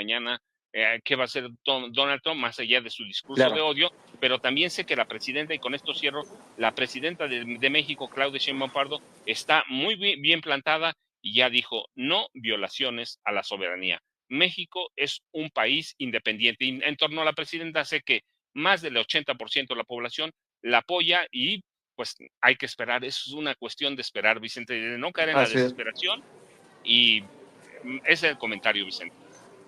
mañana qué va a hacer Donald Trump, más allá de su discurso Claro. de odio, pero también sé que la presidenta, y con esto cierro, la presidenta de México, Claudia Sheinbaum Pardo, está muy bien plantada y ya dijo, no violaciones a la soberanía. México es un país independiente. Y en torno a la presidenta, sé que más del 80% de la población la apoya y pues hay que esperar. Eso es una cuestión de esperar, Vicente, de no caer en la Así es. desesperación. Y ese es el comentario, Vicente.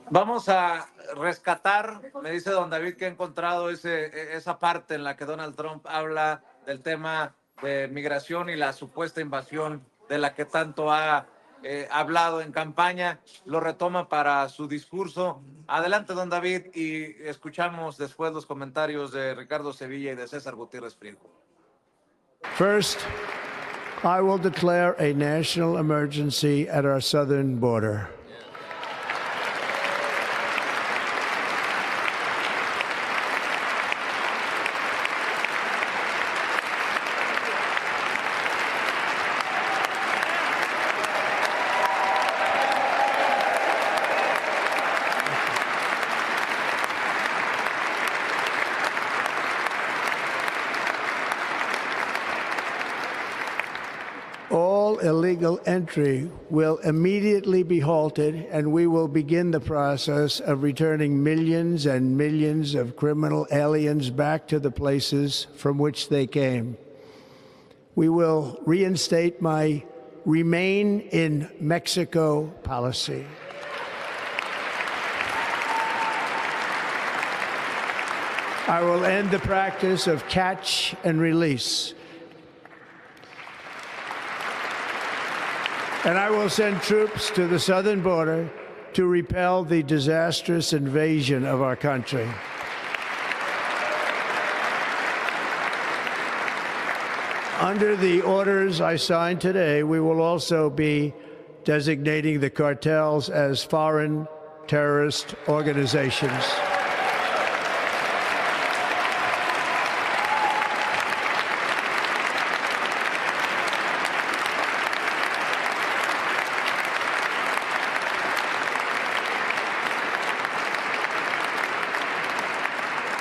Vamos a rescatar, me dice don David que ha encontrado esa parte en la que Donald Trump habla del tema de migración y la supuesta invasión de la que tanto ha hablado en campaña. Lo retoma para su discurso. Adelante, don David, y escuchamos después los comentarios de Ricardo Sevilla y de César Gutiérrez Priego. First, I will declare a national emergency at our southern border. All illegal entry will immediately be halted, and we will begin the process of returning millions and millions of criminal aliens back to the places from which they came. We will reinstate my Remain in Mexico policy. I will end the practice of catch and release. And I will send troops to the southern border to repel the disastrous invasion of our country. Under the orders I signed today, we will also be designating the cartels as foreign terrorist organizations.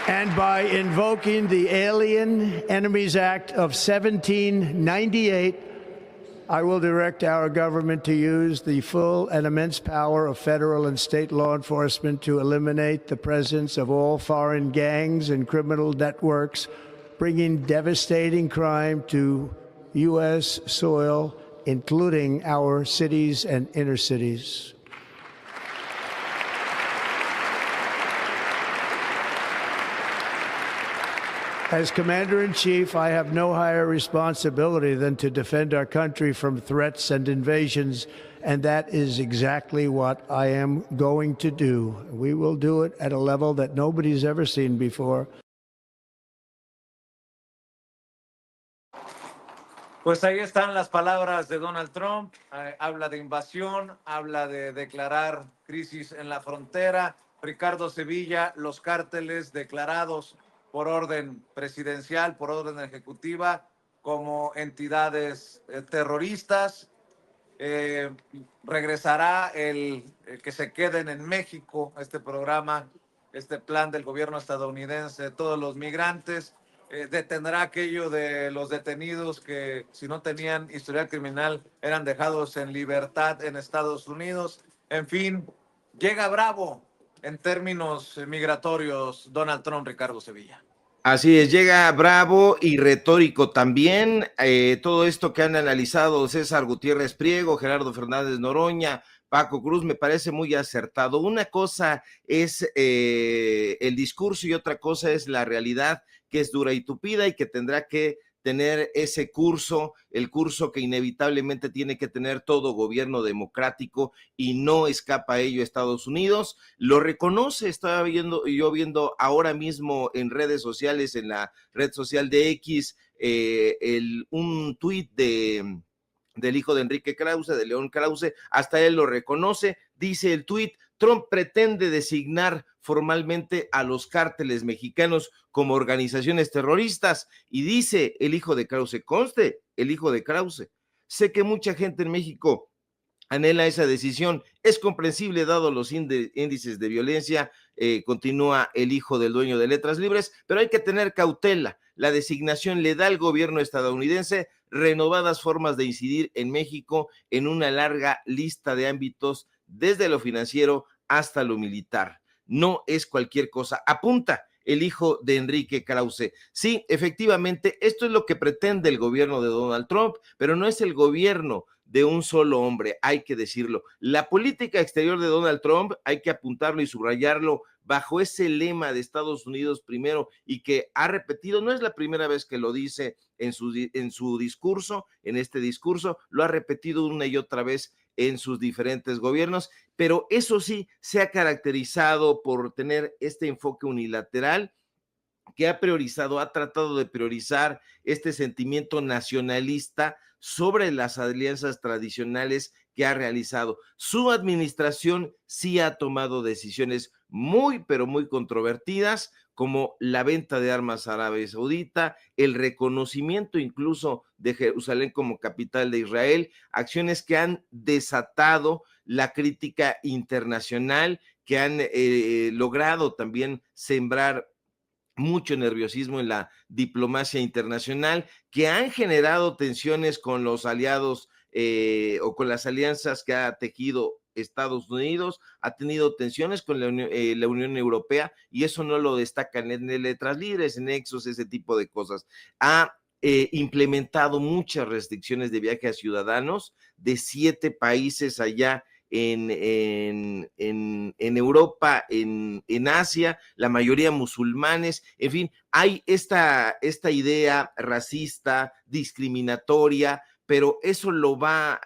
And by invoking the Alien Enemies Act of 1798, I will direct our government to use the full and immense power of federal and state law enforcement to eliminate the presence of all foreign gangs and criminal networks, bringing devastating crime to U.S. soil, including our cities and inner cities. As Commander-in-Chief, I have no higher responsibility than to defend our country from threats and invasions, and that is exactly what I am going to do. We will do it at a level that nobody's ever seen before. Pues ahí están las palabras de Donald Trump. Habla de invasión, habla de declarar crisis en la frontera. Ricardo Sevilla, los cárteles declarados por orden presidencial, por orden ejecutiva, como entidades terroristas. Regresará el que se queden en México, este programa, este plan del gobierno estadounidense de todos los migrantes. Detendrá aquello de los detenidos que, si no tenían historial criminal, eran dejados en libertad en Estados Unidos. En fin, llega bravo en términos migratorios Donald Trump, Ricardo Sevilla. Así es, llega bravo y retórico también. Todo esto que han analizado César Gutiérrez Priego, Gerardo Fernández Noroña, Paco Cruz, me parece muy acertado. Una cosa es el discurso y otra cosa es la realidad, que es dura y tupida y que tendrá que tener ese curso, el curso que inevitablemente tiene que tener todo gobierno democrático y no escapa a ello Estados Unidos. Lo reconoce, estaba viendo ahora mismo en redes sociales, en la red social de X, un tuit del hijo de Enrique Krause, de León Krause, hasta él lo reconoce, dice el tuit: Trump pretende designar formalmente a los cárteles mexicanos como organizaciones terroristas, y dice el hijo de Krause, conste, el hijo de Krause: sé que mucha gente en México anhela esa decisión. Es comprensible dado los índices de violencia, continúa el hijo del dueño de Letras Libres, pero hay que tener cautela. La designación le da al gobierno estadounidense renovadas formas de incidir en México en una larga lista de ámbitos, desde lo financiero hasta lo militar. No es cualquier cosa. Apunta el hijo de Enrique Krause. Sí, efectivamente, esto es lo que pretende el gobierno de Donald Trump, pero no es el gobierno de un solo hombre, hay que decirlo. La política exterior de Donald Trump, hay que apuntarlo y subrayarlo bajo ese lema de Estados Unidos primero, y que ha repetido, no es la primera vez que lo dice en su discurso, en este discurso, lo ha repetido una y otra vez en sus diferentes gobiernos, pero eso sí, se ha caracterizado por tener este enfoque unilateral que ha tratado de priorizar este sentimiento nacionalista sobre las alianzas tradicionales que ha realizado. Su administración sí ha tomado decisiones muy, pero muy controvertidas, como la venta de armas a Arabia Saudita, el reconocimiento incluso de Jerusalén como capital de Israel, acciones que han desatado la crítica internacional, que han logrado también sembrar mucho nerviosismo en la diplomacia internacional, que han generado tensiones con los aliados o con las alianzas que ha tejido Estados Unidos, ha tenido tensiones con la Unión Europea, y eso no lo destacan en Letras Libres, en Nexos, ese tipo de cosas. Ha implementado muchas restricciones de viaje a ciudadanos de 7 países allá en Europa, en Asia, la mayoría musulmanes. En fin, hay esta idea racista, discriminatoria, pero eso lo va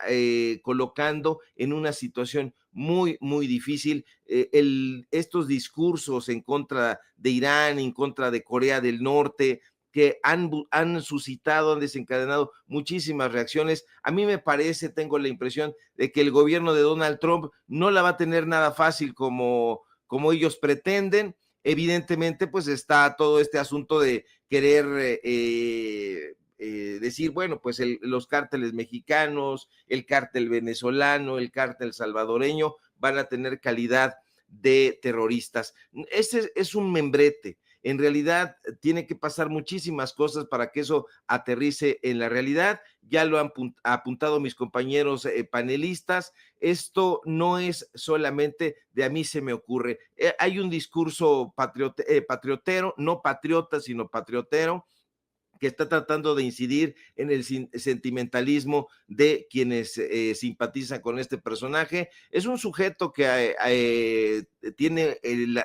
colocando en una situación muy, muy difícil. Estos discursos en contra de Irán, en contra de Corea del Norte, que han suscitado, han desencadenado muchísimas reacciones. A mí me parece, tengo la impresión de que el gobierno de Donald Trump no la va a tener nada fácil como ellos pretenden. Evidentemente, pues está todo este asunto de querer decir, bueno, pues los cárteles mexicanos, el cártel venezolano, el cártel salvadoreño van a tener calidad de terroristas. Ese es un membrete. En realidad tiene que pasar muchísimas cosas para que eso aterrice en la realidad. Ya lo han apuntado mis compañeros panelistas. Esto no es solamente de a mí se me ocurre. Hay un discurso patriotero, no patriota, sino patriotero, que está tratando de incidir en el sentimentalismo de quienes simpatizan con este personaje. Es un sujeto que tiene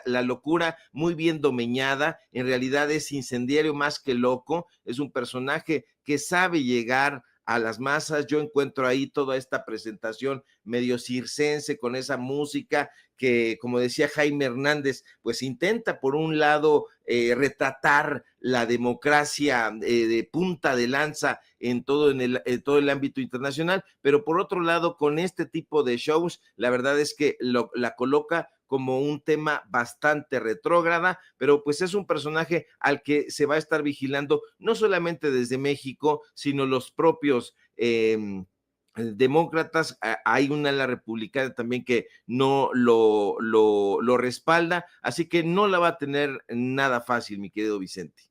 la locura muy bien domeñada. En realidad es incendiario más que loco. Es un personaje que sabe llegar a las masas. Yo encuentro ahí toda esta presentación medio circense, con esa música que, como decía Jaime Hernández, pues intenta por un lado retratar la democracia de punta de lanza en todo el ámbito internacional, pero por otro lado, con este tipo de shows, la verdad es que la coloca como un tema bastante retrógrada, pero pues es un personaje al que se va a estar vigilando no solamente desde México, sino los propios demócratas. Hay una ala republicana también que no lo respalda, así que no la va a tener nada fácil, mi querido Vicente.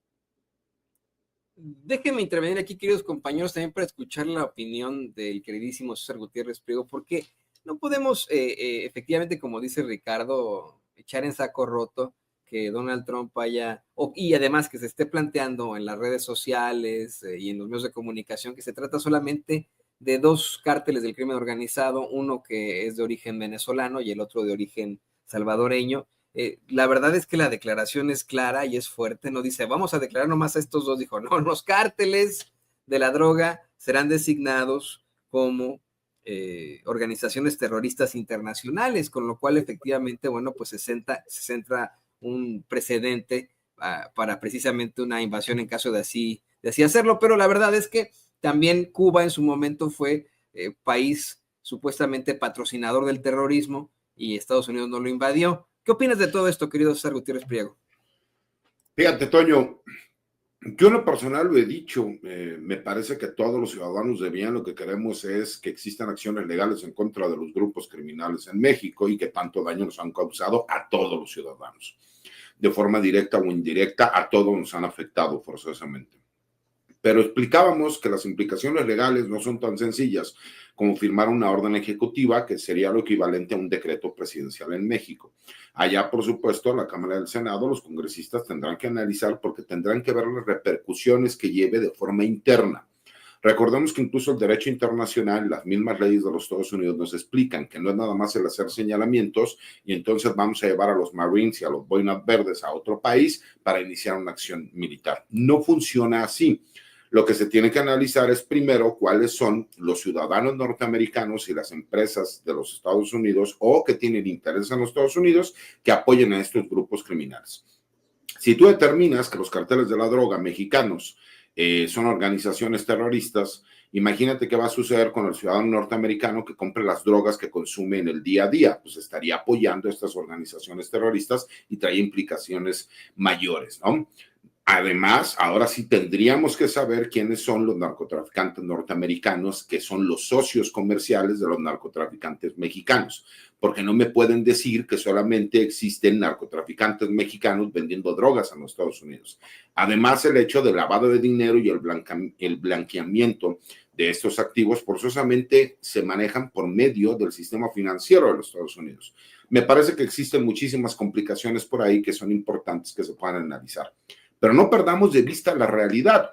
Déjenme intervenir aquí, queridos compañeros, también para escuchar la opinión del queridísimo César Gutiérrez Priego, porque no podemos, efectivamente, como dice Ricardo, echar en saco roto que Donald Trump haya, y además que se esté planteando en las redes sociales y en los medios de comunicación, que se trata solamente de 2 cárteles del crimen organizado, uno que es de origen venezolano y el otro de origen salvadoreño. La verdad es que la declaración es clara y es fuerte. No dice, vamos a declarar nomás a estos 2. Dijo, no, los cárteles de la droga serán designados como organizaciones terroristas internacionales, con lo cual efectivamente, bueno, pues se centra un precedente para precisamente una invasión en caso de así hacerlo. Pero la verdad es que también Cuba en su momento fue país supuestamente patrocinador del terrorismo y Estados Unidos no lo invadió. ¿Qué opinas de todo esto, querido César Gutiérrez Priego? Fíjate, Toño, Yo en lo personal lo he dicho, me parece que todos los ciudadanos de bien lo que queremos es que existan acciones legales en contra de los grupos criminales en México y que tanto daño nos han causado a todos los ciudadanos. De forma directa o indirecta, a todos nos han afectado forzosamente. Pero explicábamos que las implicaciones legales no son tan sencillas como firmar una orden ejecutiva, que sería lo equivalente a un decreto presidencial en México. Allá, por supuesto, la Cámara del Senado, los congresistas tendrán que analizar porque tendrán que ver las repercusiones que lleve de forma interna. Recordemos que incluso el derecho internacional, las mismas leyes de los Estados Unidos nos explican que no es nada más el hacer señalamientos y entonces vamos a llevar a los Marines y a los boinas verdes a otro país para iniciar una acción militar. No funciona así. Lo que se tiene que analizar es primero cuáles son los ciudadanos norteamericanos y las empresas de los Estados Unidos o que tienen interés en los Estados Unidos que apoyen a estos grupos criminales. Si tú determinas que los carteles de la droga mexicanos son organizaciones terroristas, imagínate qué va a suceder con el ciudadano norteamericano que compre las drogas que consume en el día a día, pues estaría apoyando a estas organizaciones terroristas y trae implicaciones mayores, ¿no? Además, ahora sí tendríamos que saber quiénes son los narcotraficantes norteamericanos, que son los socios comerciales de los narcotraficantes mexicanos, porque no me pueden decir que solamente existen narcotraficantes mexicanos vendiendo drogas en los Estados Unidos. Además, el hecho del lavado de dinero y el blanqueamiento de estos activos forzosamente se manejan por medio del sistema financiero de los Estados Unidos. Me parece que existen muchísimas complicaciones por ahí que son importantes que se puedan analizar. Pero no perdamos de vista la realidad.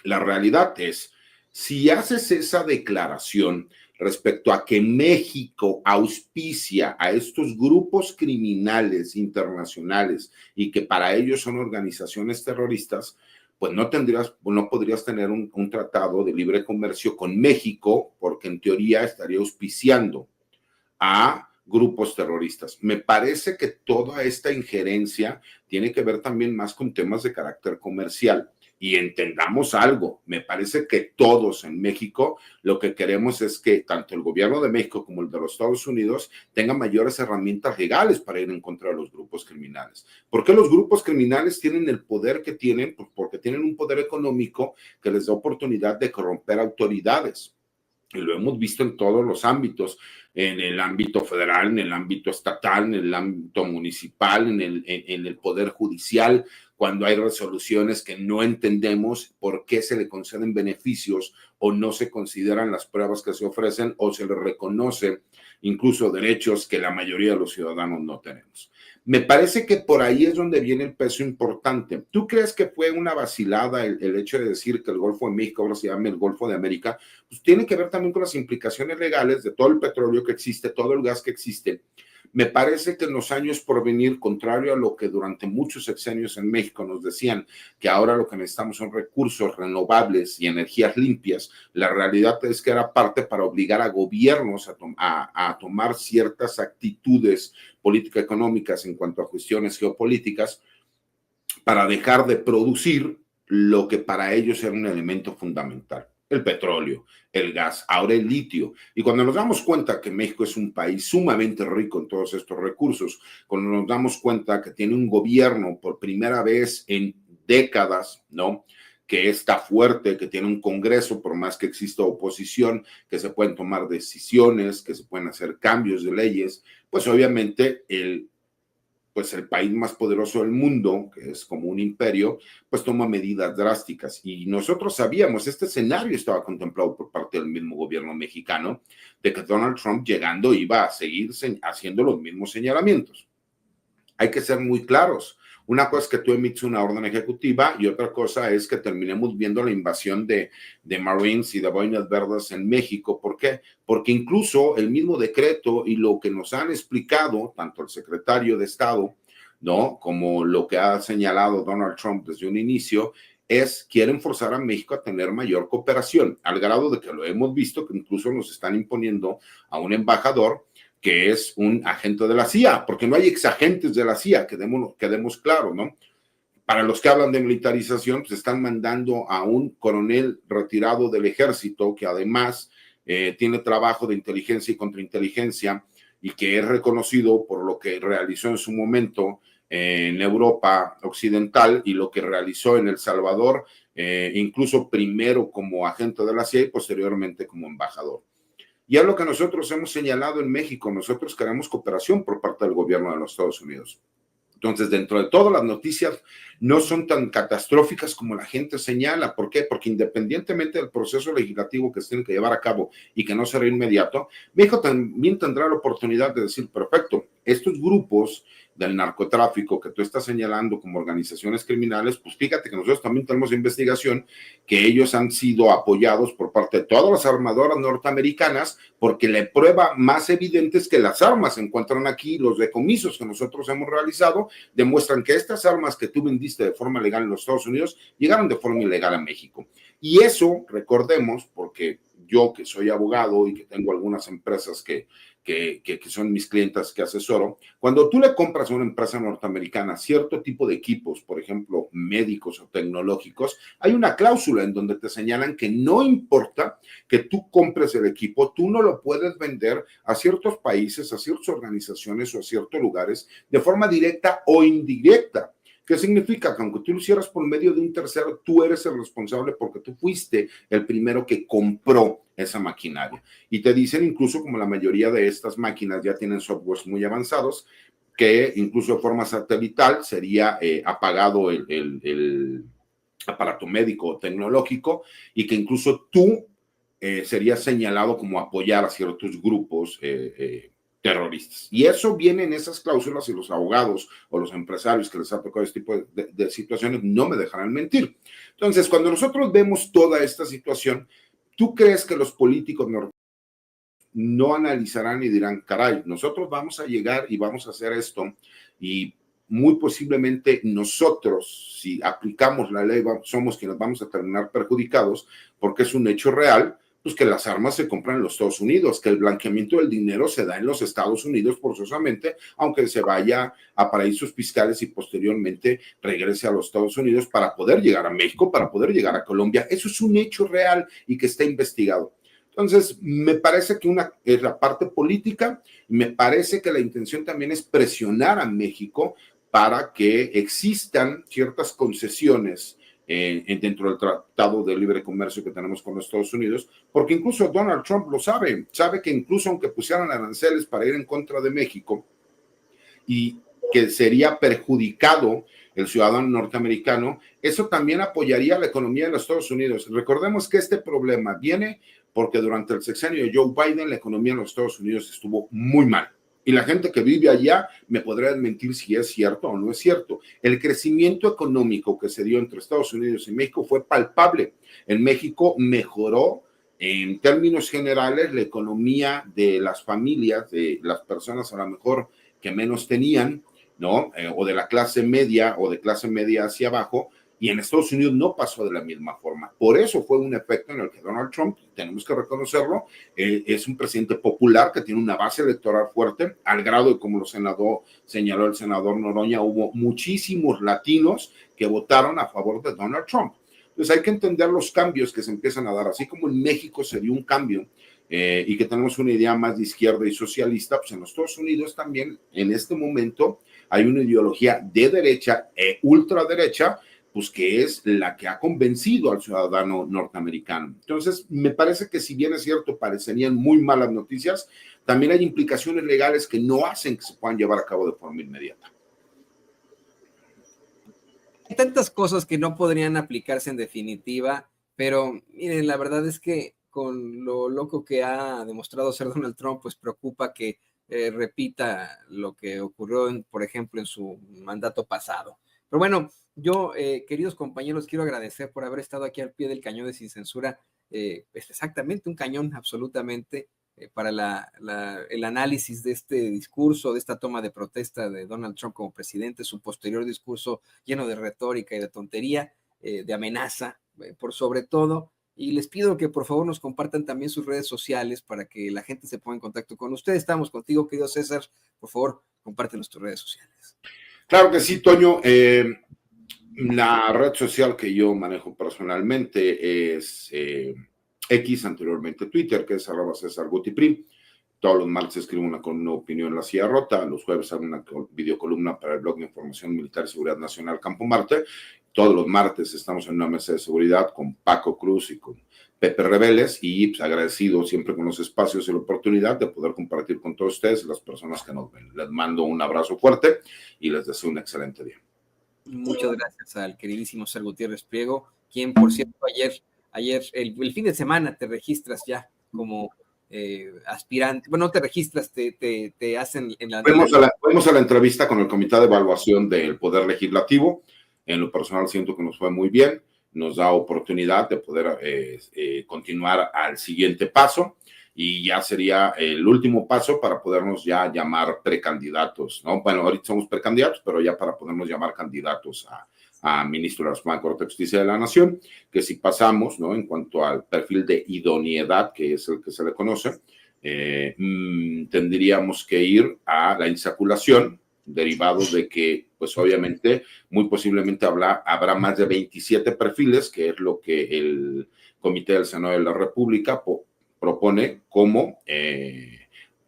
La realidad es, si haces esa declaración respecto a que México auspicia a estos grupos criminales internacionales y que para ellos son organizaciones terroristas, pues no podrías tener un tratado de libre comercio con México, porque en teoría estaría auspiciando a grupos terroristas. Me parece que toda esta injerencia tiene que ver también más con temas de carácter comercial. Y entendamos algo, me parece que todos en México lo que queremos es que tanto el gobierno de México como el de los Estados Unidos tengan mayores herramientas legales para ir en contra de los grupos criminales. ¿Por qué los grupos criminales tienen el poder que tienen? Pues porque tienen un poder económico que les da oportunidad de corromper autoridades. Y lo hemos visto en todos los ámbitos, en el ámbito federal, en el ámbito estatal, en el ámbito municipal, en el poder judicial, cuando hay resoluciones que no entendemos por qué se le conceden beneficios o no se consideran las pruebas que se ofrecen o se le reconoce incluso derechos que la mayoría de los ciudadanos no tenemos. Me parece que por ahí es donde viene el peso importante. ¿Tú crees que fue una vacilada el hecho de decir que el Golfo de México ahora se llama el Golfo de América? Pues tiene que ver también con las implicaciones legales de todo el petróleo que existe, todo el gas que existe. Me parece que en los años por venir, contrario a lo que durante muchos sexenios en México nos decían, que ahora lo que necesitamos son recursos renovables y energías limpias, la realidad es que era parte para obligar a gobiernos a tomar ciertas actitudes político-económicas en cuanto a cuestiones geopolíticas para dejar de producir lo que para ellos era un elemento fundamental. El petróleo, el gas, ahora el litio. Y cuando nos damos cuenta que México es un país sumamente rico en todos estos recursos, cuando nos damos cuenta que tiene un gobierno por primera vez en décadas, ¿no?, que está fuerte, que tiene un Congreso, por más que exista oposición, que se pueden tomar decisiones, que se pueden hacer cambios de leyes, pues obviamente el país más poderoso del mundo, que es como un imperio, pues toma medidas drásticas. Y nosotros sabíamos, este escenario estaba contemplado por parte del mismo gobierno mexicano, de que Donald Trump llegando iba a seguir haciendo los mismos señalamientos. Hay que ser muy claros. Una cosa es que tú emites una orden ejecutiva y otra cosa es que terminemos viendo la invasión de Marines y de boinas verdes en México. ¿Por qué? Porque incluso el mismo decreto y lo que nos han explicado, tanto el secretario de Estado, ¿no?, como lo que ha señalado Donald Trump desde un inicio, quieren forzar a México a tener mayor cooperación, al grado de que lo hemos visto, que incluso nos están imponiendo a un embajador que es un agente de la CIA, porque no hay exagentes de la CIA, quedemos claro, ¿no? Para los que hablan de militarización, pues están mandando a un coronel retirado del ejército, que además tiene trabajo de inteligencia y contrainteligencia, y que es reconocido por lo que realizó en su momento en Europa Occidental y lo que realizó en El Salvador, incluso primero como agente de la CIA y posteriormente como embajador. Y es lo que nosotros hemos señalado en México. Nosotros queremos cooperación por parte del gobierno de los Estados Unidos. Entonces, dentro de todas las noticias no son tan catastróficas como la gente señala. ¿Por qué? Porque independientemente del proceso legislativo que se tiene que llevar a cabo y que no será inmediato, México también tendrá la oportunidad de decir, perfecto, estos grupos del narcotráfico que tú estás señalando como organizaciones criminales, pues fíjate que nosotros también tenemos investigación que ellos han sido apoyados por parte de todas las armadoras norteamericanas, porque la prueba más evidente es que las armas se encuentran aquí, los decomisos que nosotros hemos realizado demuestran que estas armas que tú vendiste de forma legal en los Estados Unidos llegaron de forma ilegal a México. Y eso, recordemos, porque yo que soy abogado y que tengo algunas empresas que son mis clientes que asesoro, cuando tú le compras a una empresa norteamericana cierto tipo de equipos, por ejemplo, médicos o tecnológicos, hay una cláusula en donde te señalan que no importa que tú compres el equipo, tú no lo puedes vender a ciertos países, a ciertas organizaciones o a ciertos lugares de forma directa o indirecta. ¿Qué significa? Que aunque tú lo hicieras por medio de un tercero, tú eres el responsable porque tú fuiste el primero que compró esa maquinaria. Y te dicen incluso como la mayoría de estas máquinas ya tienen softwares muy avanzados, que incluso de forma satelital sería apagado el aparato médico o tecnológico y que incluso tú serías señalado como apoyar a ciertos grupos terroristas. Y eso viene en esas cláusulas y los abogados o los empresarios que les ha tocado este tipo de situaciones no me dejarán mentir. Entonces, cuando nosotros vemos toda esta situación, ¿tú crees que los políticos no analizarán y dirán, caray, nosotros vamos a llegar y vamos a hacer esto y muy posiblemente nosotros, si aplicamos la ley, somos quienes vamos a terminar perjudicados porque es un hecho real? Pues que las armas se compran en los Estados Unidos, que el blanqueamiento del dinero se da en los Estados Unidos forzosamente, aunque se vaya a paraísos fiscales y posteriormente regrese a los Estados Unidos para poder llegar a México, para poder llegar a Colombia. Eso es un hecho real y que está investigado. Entonces, me parece que una es la parte política, me parece que la intención también es presionar a México para que existan ciertas concesiones dentro del Tratado de Libre Comercio que tenemos con los Estados Unidos, porque incluso Donald Trump lo sabe que incluso aunque pusieran aranceles para ir en contra de México y que sería perjudicado el ciudadano norteamericano, eso también apoyaría la economía de los Estados Unidos. Recordemos que este problema viene porque durante el sexenio de Joe Biden la economía en los Estados Unidos estuvo muy mal. Y la gente que vive allá me podrá desmentir si es cierto o no es cierto. El crecimiento económico que se dio entre Estados Unidos y México fue palpable. En México mejoró en términos generales la economía de las familias, de las personas a lo mejor que menos tenían, ¿no? O de la clase media o de clase media hacia abajo. Y en Estados Unidos no pasó de la misma forma. Por eso fue un efecto en el que Donald Trump, tenemos que reconocerlo, es un presidente popular que tiene una base electoral fuerte, al grado de, como lo señaló el senador Noroña, hubo muchísimos latinos que votaron a favor de Donald Trump. Entonces hay que entender los cambios que se empiezan a dar, así como en México se dio un cambio y que tenemos una idea más de izquierda y socialista, pues en los Estados Unidos también en este momento hay una ideología de derecha e ultraderecha, pues que es la que ha convencido al ciudadano norteamericano. Entonces, me parece que si bien es cierto, parecerían muy malas noticias, también hay implicaciones legales que no hacen que se puedan llevar a cabo de forma inmediata. Hay tantas cosas que no podrían aplicarse en definitiva, pero miren, la verdad es que con lo loco que ha demostrado ser Donald Trump, pues preocupa que repita lo que ocurrió, por ejemplo, en su mandato pasado. Pero bueno, yo, queridos compañeros, quiero agradecer por haber estado aquí al pie del cañón de Sin Censura, es exactamente un cañón absolutamente para el análisis de este discurso, de esta toma de protesta de Donald Trump como presidente, su posterior discurso lleno de retórica y de tontería, de amenaza, por sobre todo. Y les pido que por favor nos compartan también sus redes sociales para que la gente se ponga en contacto con ustedes. Estamos contigo, querido César. Por favor, compártenos tus redes sociales. Claro que sí, Toño. La red social que yo manejo personalmente es X, anteriormente Twitter, que es @CésarGutiPri. Todos los martes escribo una opinión en La Silla Rota, los jueves hago una videocolumna para el blog de Información Militar y Seguridad Nacional Campo Marte. Todos los martes estamos en una mesa de seguridad con Paco Cruz y con Pepe Rebeles, y pues, agradecido siempre con los espacios y la oportunidad de poder compartir con todos ustedes, las personas que nos ven. Les mando un abrazo fuerte y les deseo un excelente día. Muchas gracias al queridísimo César Gutiérrez Priego, quien, por cierto, ayer el fin de semana te registras ya como aspirante. Bueno, no te registras, te hacen en la... Fuimos a la entrevista con el Comité de Evaluación del Poder Legislativo. En lo personal siento que nos fue muy bien, nos da oportunidad de poder continuar al siguiente paso, y ya sería el último paso para podernos ya llamar precandidatos, ¿no? Bueno, ahorita somos precandidatos, pero ya para podernos llamar candidatos a ministro de la Suprema Corte de Justicia de la Nación, que si pasamos, ¿no? En cuanto al perfil de idoneidad, que es el que se le conoce, tendríamos que ir a la insaculación, derivado de que, pues obviamente, muy posiblemente habrá más de 27 perfiles, que es lo que el Comité del Senado de la República propone como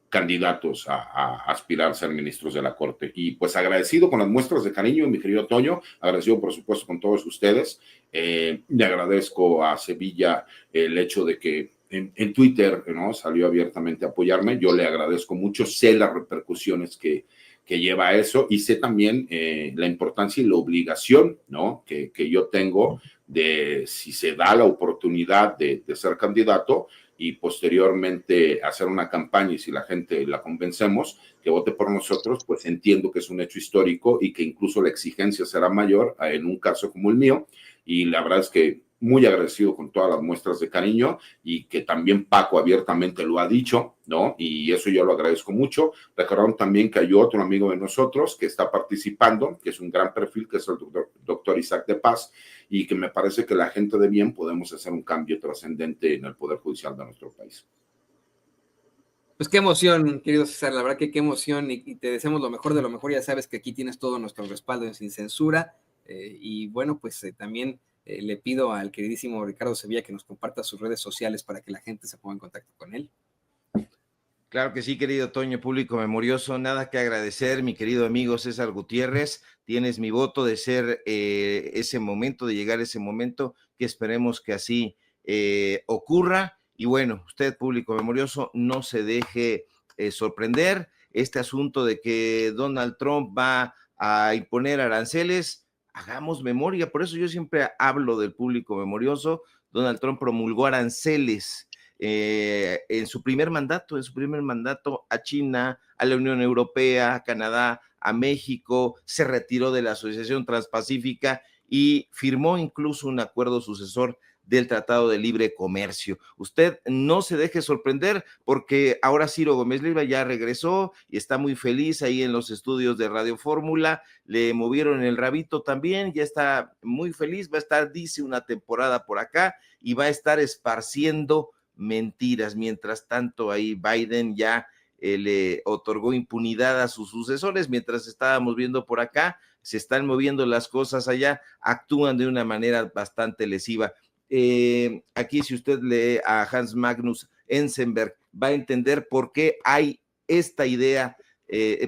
candidatos a aspirar a ser ministros de la Corte. Y pues agradecido con las muestras de cariño, mi querido Toño, agradecido por supuesto con todos ustedes. Le agradezco a Sevilla el hecho de que en Twitter, ¿no?, salió abiertamente a apoyarme. Yo le agradezco mucho, sé las repercusiones que lleva eso, y sé también la importancia y la obligación, ¿no?, que yo tengo de, si se da la oportunidad de ser candidato y posteriormente hacer una campaña, y si la gente la convencemos que vote por nosotros, pues entiendo que es un hecho histórico y que incluso la exigencia será mayor en un caso como el mío, y la verdad es que muy agradecido con todas las muestras de cariño, y que también Paco abiertamente lo ha dicho, ¿no? Y eso yo lo agradezco mucho. Recordaron también que hay otro amigo de nosotros que está participando, que es un gran perfil, que es el doctor Isaac de Paz, y que me parece que la gente de bien podemos hacer un cambio trascendente en el Poder Judicial de nuestro país. Pues qué emoción, querido César, la verdad que qué emoción, y te deseamos lo mejor de lo mejor. Ya sabes que aquí tienes todo nuestro respaldo sin censura, y bueno, pues también le pido al queridísimo Ricardo Sevilla que nos comparta sus redes sociales para que la gente se ponga en contacto con él. Claro que sí, querido Toño, público memorioso, nada que agradecer, mi querido amigo César Gutiérrez, tienes mi voto de ser ese momento, de llegar a ese momento, que esperemos que así ocurra. Y bueno, usted, público memorioso, no se deje sorprender. Este asunto de que Donald Trump va a imponer aranceles, hagamos memoria, por eso yo siempre hablo del público memorioso. Donald Trump promulgó aranceles en su primer mandato a China, a la Unión Europea, a Canadá, a México, se retiró de la Asociación Transpacífica y firmó incluso un acuerdo sucesor del Tratado de Libre Comercio. Usted no se deje sorprender, porque ahora Ciro Gómez Leiva ya regresó y está muy feliz ahí en los estudios de Radio Fórmula, le movieron el rabito también, ya está muy feliz, va a estar, dice, una temporada por acá y va a estar esparciendo mentiras. Mientras tanto, ahí Biden ya le otorgó impunidad a sus sucesores. Mientras estábamos viendo por acá, se están moviendo las cosas allá, actúan de una manera bastante lesiva. Aquí, si usted lee a Hans Magnus Enzensberger, va a entender por qué hay esta idea,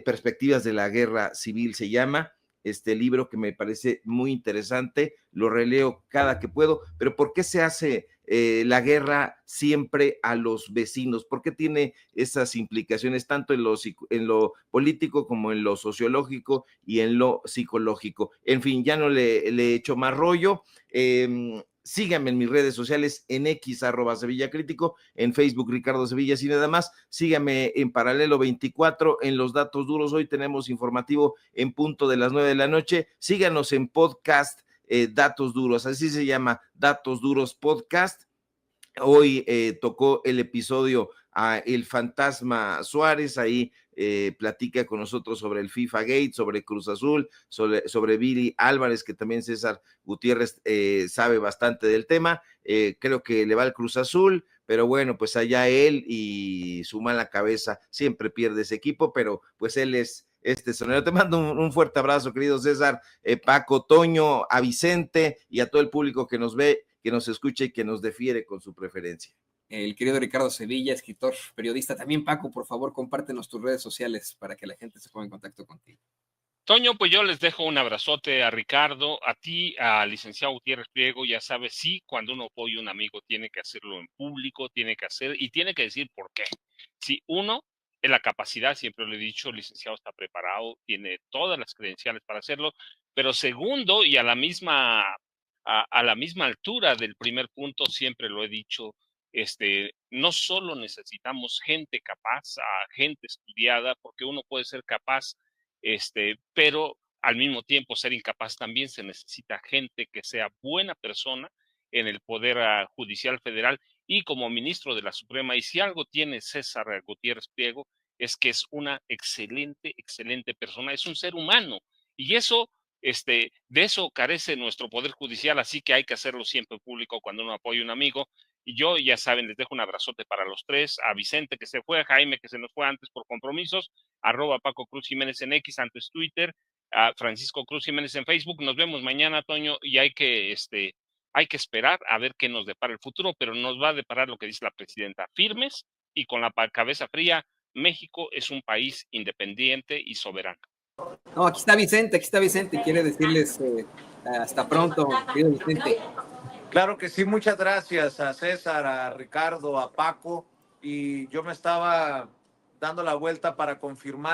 Perspectivas de la Guerra Civil se llama este libro, que me parece muy interesante, lo releo cada que puedo. Pero ¿por qué se hace la guerra siempre a los vecinos? ¿Por qué tiene esas implicaciones tanto en lo político como en lo sociológico y en lo psicológico? En fin, ya no le echo más rollo. Síganme en mis redes sociales, en X, @SevillaCrítico, en Facebook, Ricardo Sevilla, y nada más. Síganme en Paralelo 24, en Los Datos Duros. Hoy tenemos informativo en punto de las 9 de la noche. Síganos en podcast, Datos Duros, así se llama, Datos Duros Podcast. Hoy tocó el episodio a El Fantasma Suárez, ahí platica con nosotros sobre el FIFA Gate, sobre Cruz Azul, sobre Billy Álvarez, que también César Gutiérrez sabe bastante del tema. Creo que le va al Cruz Azul, pero bueno, pues allá él y su mala cabeza, siempre pierde ese equipo, pero pues él es sonero. Te mando un fuerte abrazo, querido César, Paco, Toño, a Vicente y a todo el público que nos ve, que nos escucha y que nos defiere con su preferencia. el querido Ricardo Sevilla, escritor, periodista. También, Paco, por favor, compártenos tus redes sociales para que la gente se ponga en contacto contigo. Toño, pues yo les dejo un abrazote a Ricardo, a ti, al licenciado Gutiérrez Priego. Ya sabes, sí, cuando uno apoya a un amigo tiene que hacerlo en público, tiene que hacer y tiene que decir por qué. Si uno, en la capacidad, siempre lo he dicho, el licenciado está preparado, tiene todas las credenciales para hacerlo, pero segundo, y a la misma altura del primer punto, siempre lo he dicho, no solo necesitamos gente capaz, gente estudiada, porque uno puede ser capaz, pero al mismo tiempo ser incapaz. También se necesita gente que sea buena persona en el Poder Judicial Federal y como ministro de la Suprema. Y si algo tiene César Gutiérrez Priego es que es una excelente persona, es un ser humano y eso, de eso carece nuestro Poder Judicial, así que hay que hacerlo siempre público cuando uno apoya a un amigo. Y yo, ya saben, les dejo un abrazote para los tres, a Vicente que se fue, a Jaime que se nos fue antes por compromisos, @ Paco Cruz Jiménez en X, antes Twitter, a Francisco Cruz Jiménez en Facebook. Nos vemos mañana, Toño, y hay que esperar a ver qué nos depara el futuro, pero nos va a deparar lo que dice la presidenta, firmes y con la cabeza fría. México es un país independiente y soberano. No, aquí está Vicente, quiere decirles hasta pronto, querido Vicente. Claro que sí, muchas gracias a César, a Ricardo, a Paco, y yo me estaba dando la vuelta para confirmar